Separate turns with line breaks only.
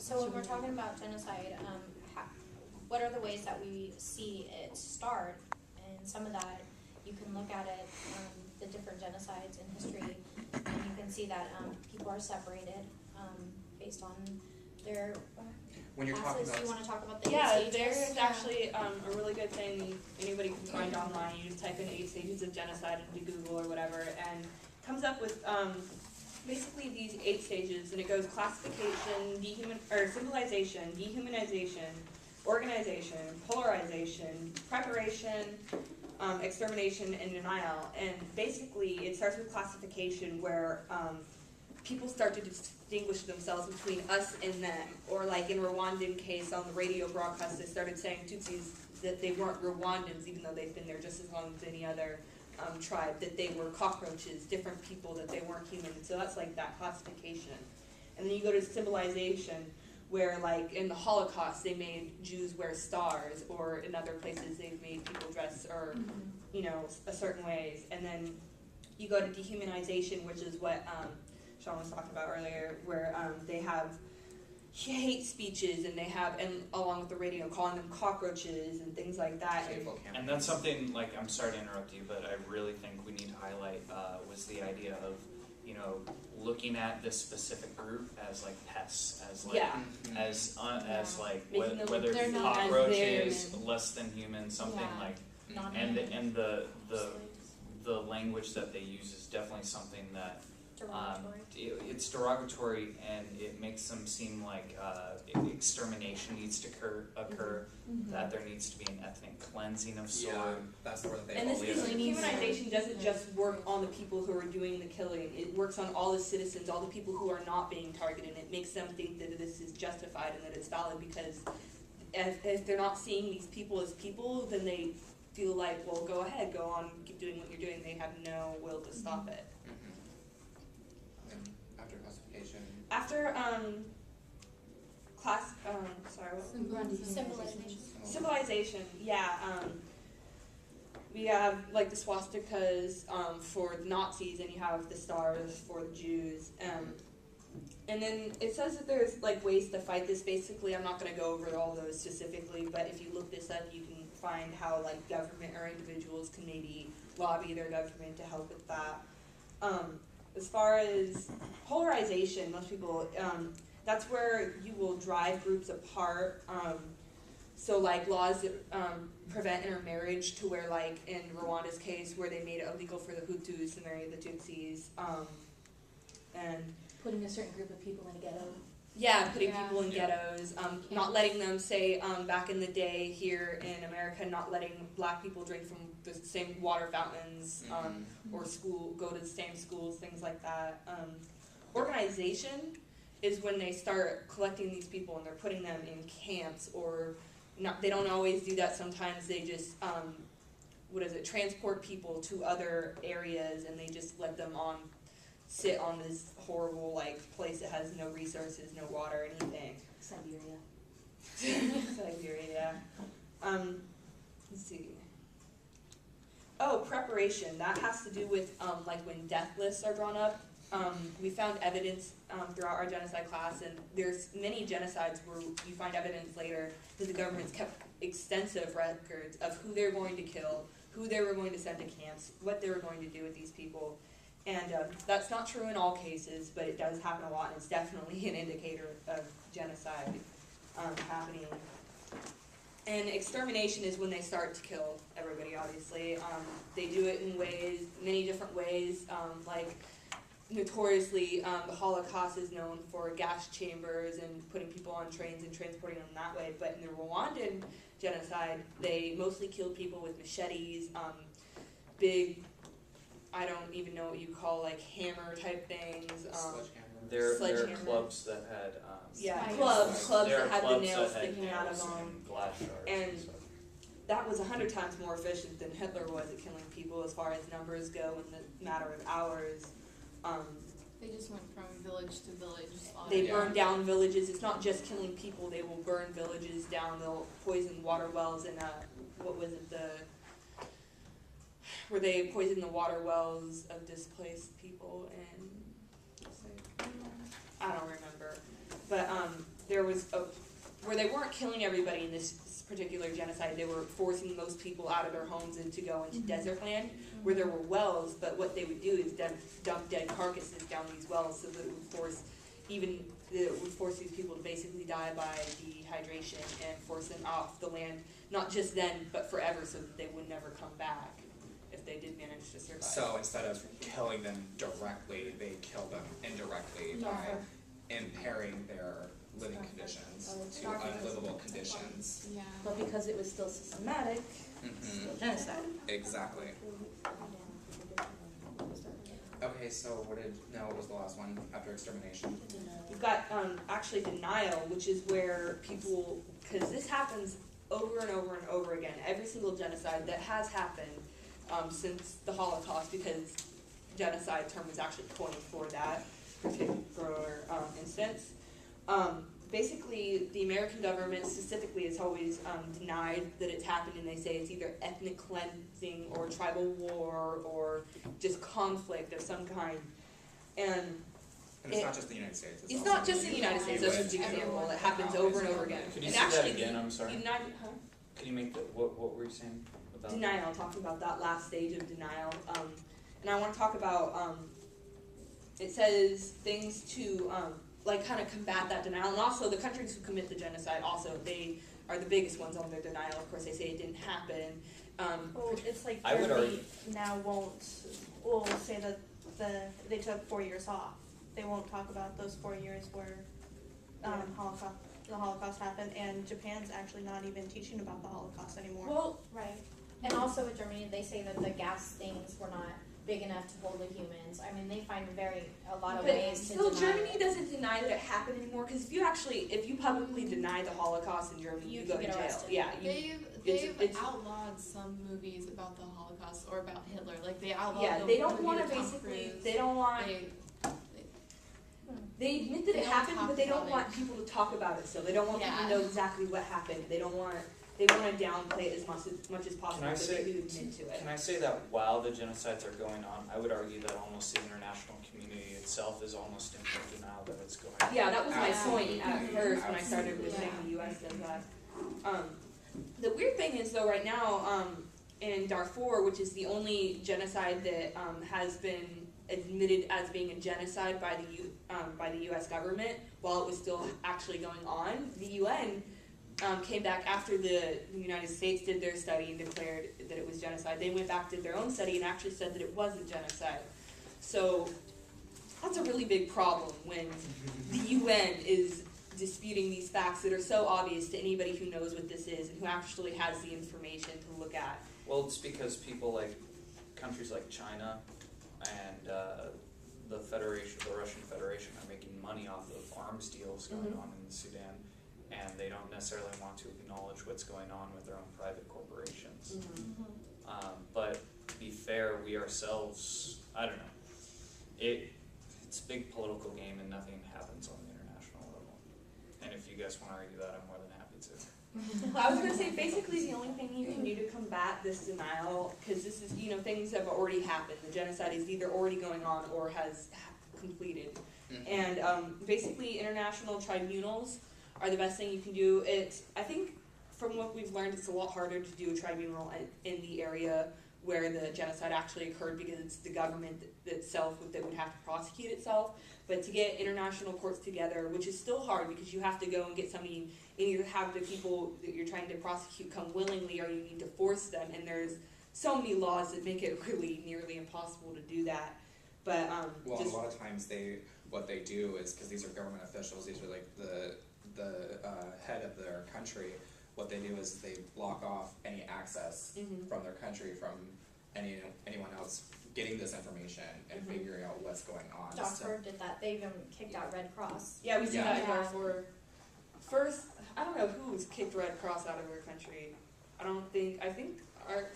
So when we're talking about genocide, what are the ways that we see it start? And some of that, you can look at it, the different genocides in history, and you can see that people are separated based on their
when you're
passes.
talking about,
Do you want to talk about the 8
Yeah,
stages?
there's actually a really good thing anybody can find online. You just type in 8 stages of genocide into Google or whatever, and it comes up with basically these 8 stages, and it goes classification, symbolization, dehumanization, organization, polarization, preparation, extermination, and denial. And basically, it starts with classification, where people start to distinguish themselves between us and them. Or like in Rwandan case, on the radio broadcast, they started saying Tutsis that they weren't Rwandans, even though they've been there just as long as any other tribe, that they were cockroaches, different people, that they weren't human. So that's like that classification. And then you go to symbolization, where like in the Holocaust they made Jews wear stars, or in other places they've made people dress or you know, a certain ways. And then you go to dehumanization, which is what Sean was talking about earlier, where they have hate speeches, and they have, and along with the radio, calling them cockroaches and things like that.
And that's something, like, I'm sorry to interrupt you, but I really think we need to highlight was the idea of, you know, looking at this specific group as like pests, as like as like whether
they're not
cockroaches, less than human, something like, and the language that they use is definitely something that it's derogatory, and it makes them seem like extermination needs to occur, that there needs to be an ethnic cleansing of sort.
Yeah, that's the word that they
And this dehumanization doesn't
Yeah.
just work on the people who are doing the killing. It works on all the citizens, all the people who are not being targeted. It makes them think that this is justified and that it's valid, because if they're not seeing these people as people, then they feel like, well, go ahead, go on, keep doing what you're doing. They have no will to stop it.
After classification.
After symbolization, yeah. We have like the swastikas for the Nazis, and you have the stars for the Jews. And then it says that there's like ways to fight this. Basically, I'm not going to go over all those specifically, but if you look this up, you can find how like government or individuals can maybe lobby their government to help with that. As far as polarization, most people, that's where you will drive groups apart. So like laws that prevent intermarriage, to where like in Rwanda's case, where they made it illegal for the Hutus to marry the Tutsis. And
putting a certain group of people in a ghetto.
yeah, putting people in ghettos, not letting them, say, back in the day here in America, not letting black people drink from the same water fountains, or go to the same schools, things like that. Organization is when they start collecting these people and they're putting them in camps, or not. They don't always do that. Sometimes they just, transport people to other areas, and they just let them sit on this horrible place that has no resources, no water, anything.
Siberia.
Siberia. Let's see. Oh, preparation. That has to do with when death lists are drawn up. We found evidence throughout our genocide class, and there's many genocides where you find evidence later that the government's kept extensive records of who they're going to kill, who they were going to send to camps, what they were going to do with these people. And that's not true in all cases, but it does happen a lot, and it's definitely an indicator of genocide happening. And extermination is when they start to kill everybody, obviously. They do it in many different ways. Notoriously, the Holocaust is known for gas chambers and putting people on trains and transporting them that way. But in the Rwandan genocide, they mostly killed people with machetes, big, I don't even know what you call, hammer type things.
There are clubs that had
clubs that had the nails sticking out of them.
Glass shards
And
that
was 100 times more efficient than Hitler was at killing people as far as numbers go in the matter of hours.
They just went from village to village.
They burn down villages. It's not just killing people. They will burn villages down. They'll poison water wells and where they poisoned the water wells of displaced people, and I don't remember. But there was where they weren't killing everybody in this particular genocide, they were forcing most people out of their homes and to go into desert land where there were wells, but what they would do is dump dead carcasses down these wells, so that it would force these people to basically die by dehydration and force them off the land, not just then, but forever, so that they would never come back if they did manage to survive.
So instead of killing them directly, they kill them indirectly by impairing their living conditions to unlivable conditions.
Yeah.
But because it was still systematic, still genocide.
Exactly. Okay, so what was the last one after extermination?
You've got actually denial, which is where people, because this happens over and over and over again, every single genocide that has happened since the Holocaust, because genocide term was actually coined for that particular instance. Basically, the American government specifically has always denied that it's happened, and they say it's either ethnic cleansing or tribal war or just conflict of some kind. And
it's not just the United States.
It's not just in the United States. That's just an example. It happens over and over again.
Could you
And
say
actually,
that again? I'm sorry.
Could
you make the what were you saying about
denial? Talking about that last stage of denial. And I want to talk about. It says things to like kind of combat that denial, and also the countries who commit the genocide. Also, they are the biggest ones on their denial. Of course, they say it didn't happen.
Well, it's like
I would
Germany now will say that they took 4 years off. They won't talk about those 4 years where the Holocaust happened, and Japan's actually not even teaching about the Holocaust anymore.
Well,
Right. And also with Germany, they say that the gas things were not big enough to hold the humans. I mean, they find a lot of
but
ways to
still,
deny
Germany
it.
doesn't deny that it happened anymore. Because if you publicly deny the Holocaust in Germany, you
You
go
can
to
get
jail.
arrested.
Yeah,
They've
it's-
outlawed some movies about the Holocaust or about Hitler. Like they outlawed
yeah.
the
They don't
movie
want to
with Tom
basically.
Cruise.
They don't want. They admit that
They
it
don't
happened,
talk
but they
about
don't
it.
want people to talk about it. So they don't want people to
Yeah.
know exactly what happened. They want to downplay it as much as possible.
Can I
but
say-
they do admit to it.
Can I say that while the genocides are going on, I would argue that almost the international community itself is almost in denial that it's going on.
Yeah, that was my
Absolutely.
point at first when I started with saying the U.S. does that. The weird thing is, though, right now in Darfur, which is the only genocide that has been admitted as being a genocide by the U.S. government, while it was still actually going on, the UN came back after the United States did their study and declared that it was genocide. They went back, did their own study, and actually said that it wasn't genocide. So that's a really big problem when the UN is disputing these facts that are so obvious to anybody who knows what this is and who actually has the information to look at.
Well, it's because people like countries like China and the Russian Federation are making money off of arms deals going on in Sudan, and they don't necessarily want to acknowledge what's going on with their own private corporations. But to be fair, we ourselves, I don't know, it's a big political game and nothing happens on the international level. And if you guys want to argue that, I'm more than happy to.
I was going to say, basically the only thing you can do to combat this denial, because this is, things have already happened. The genocide is either already going on or has completed. And basically international tribunals are the best thing you can do. I think from what we've learned, it's a lot harder to do a tribunal in the area where the genocide actually occurred, because it's the government itself that would have to prosecute itself. But to get international courts together, which is still hard because you have to go and get somebody, and either have the people that you're trying to prosecute come willingly, or you need to force them. And there's so many laws that make it really nearly impossible to do that. But
Well, a lot of times what they do is, because these are government officials, these are like the head of their country. What they do is they block off any access from their country from anyone else getting this information and figuring out what's going on.
Darfur did that. They even kicked out Red Cross.
yeah, we see that in
Yeah.
Darfur. First, I don't know who's kicked Red Cross out of our country. I think our